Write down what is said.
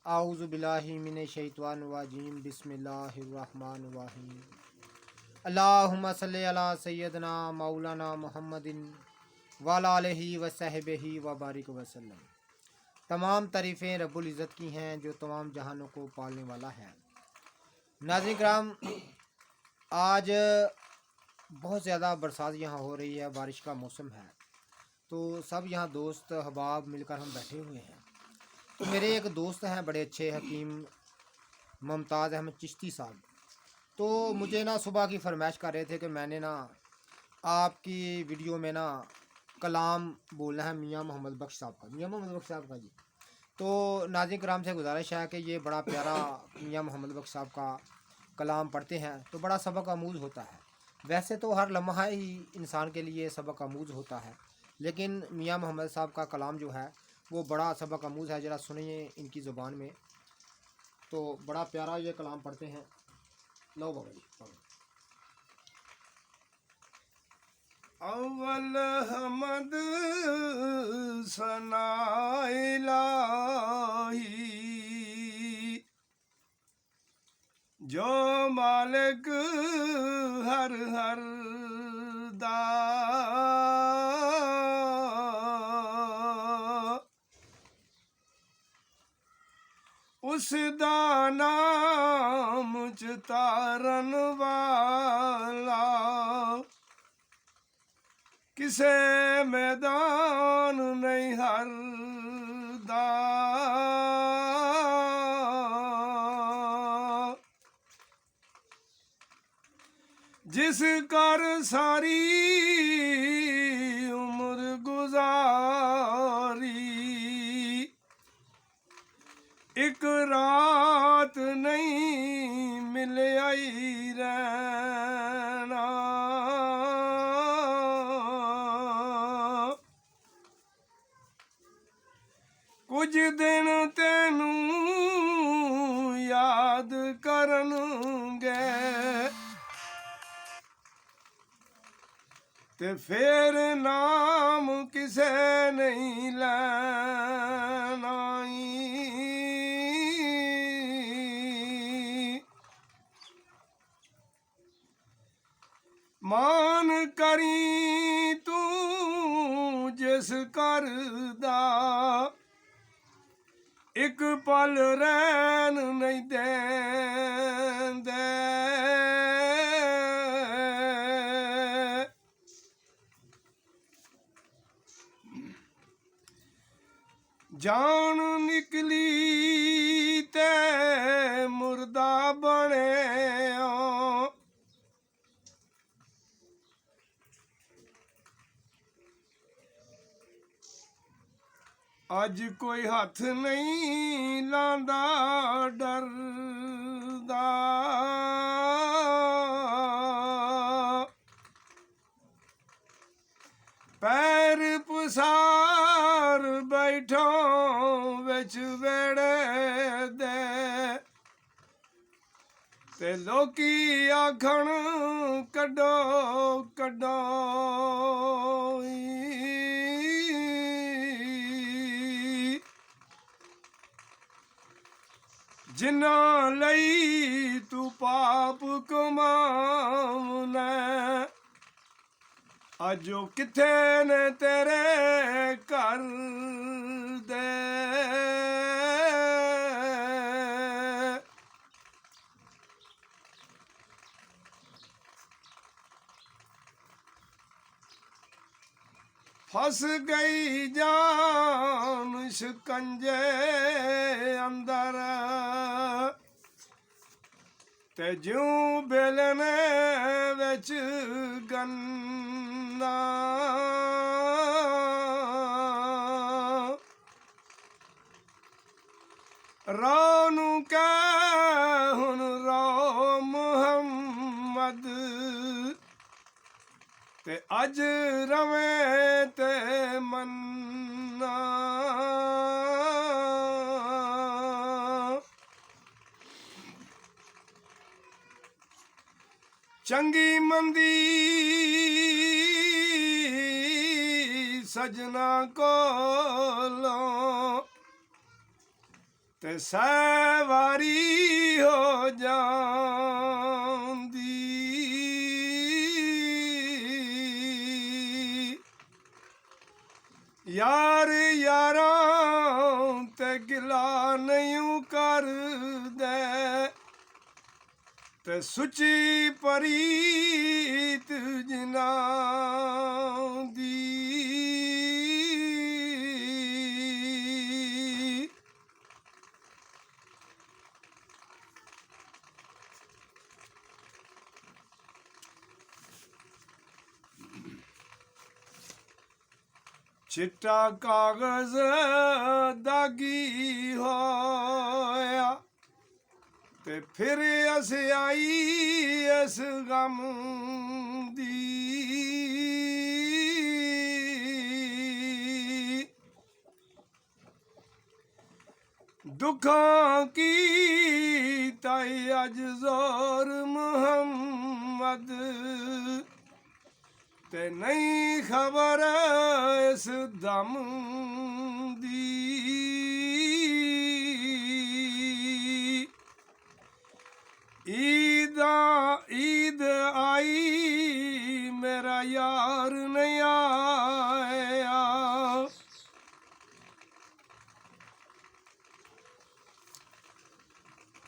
आऊज़ु बिल्लाहि मिनश शैतानिर रजीम बिस्मिल्लाहिर्रहमानिर्रहीम अल्लाहुम्मा सल्लि अला सय्यदना मौलाना मुहम्मदिन व अला आलिहि व सहबिही व बारिक वसल्लम। तमाम तारीफ़ें रब्बुल इज़्ज़त की हैं जो तमाम जहानों को पालने वाला है। नाज़रीन किराम, आज बहुत ज़्यादा बरसात यहाँ हो रही है, बारिश का मौसम है, तो सब यहाँ दोस्त अहबाब मिलकर हम बैठे हुए हैं। तो मेरे एक दोस्त हैं बड़े अच्छे हकीम मुमताज़ अहमद चिश्ती साहब, तो मुझे ना सुबह की फरमाइश कर रहे थे कि मैंने ना आपकी वीडियो में ना कलाम बोलना है मियाँ मोहम्मद बख्श साहब का, मियाँ मोहम्मद बख्श साहब का जी। तो नाज़रीन कराम से गुजारिश है कि ये बड़ा प्यारा मियाँ मोहम्मद बख्श साहब का कलाम पढ़ते हैं तो बड़ा सबक आमूज़ होता है। वैसे तो हर लम्हा ही इंसान के लिए सबक आमूज़ होता है, लेकिन मियाँ मोहम्मद साहब का कलाम जो है वो बड़ा सबक आमूज़ है। ज़रा सुनिए इनकी ज़ुबान में, तो बड़ा प्यारा ये कलाम पढ़ते हैं। लो बाबा जी पढ़ो। अव्वल हमद सना इलाही जो मालिक हर हर दा उस दा नाम चितारन वाला किसे मैदान नहीं हरदा जिस कर सारी उम्र गुजारी एक रात नहीं मिल आई रहना कुछ दिन तेनू याद करनगे ते फिर नाम किसे नहीं लेना मान करी तू जिस करदा एक पल रहन नहीं देंदे जान निकली ते मुर्दा बने अज कोई हथ नहीं लांदा डरदा पैर पसार बैठो विच वेड़े दे ते लोकी आखण कड्डो कड्डो जिन्ना लई तू पाप कमावना अजो किथे ने तेरे कर दे फंस गई जान शिकंजे अंदर ते ज्यों बेलने विच गन्ना रो नू कह हुन रो मुहम्मद ते अज रवे ते मन्ना चंगी मंदी सजना कोलों ਤੇ ਸਵਾਰੀ ਹੋ ਜਾਂਦੀ। ਯਾਰ ਯਾਰਾਂ ਤੇ ਗਿਲਾ ਨਹੀਂ ਕਰਦੇ, ਤੇ ਸੁੱਚੀ ਪ੍ਰੀਤ ਜਿਨ੍ਹਾਂ ਦੀ। ਚਿੱਟਾ ਕਾਗਜ਼ ਦਾਗੀ ਹੋਇਆ, ਤੇ ਫਿਰ ਅਸਿਆਈ ਇਸ ਗਮ ਦੀ। ਦੁੱਖਾਂ ਕੀ ਤਾਈ ਅੱਜ ਜ਼ੋਰ ਮੁਹੰਮਦ, ਤੇ ਨਹੀਂ ਖਬਰ ਇਸ ਦਮ ਦੀ। ईद आई मेरा यार नहीं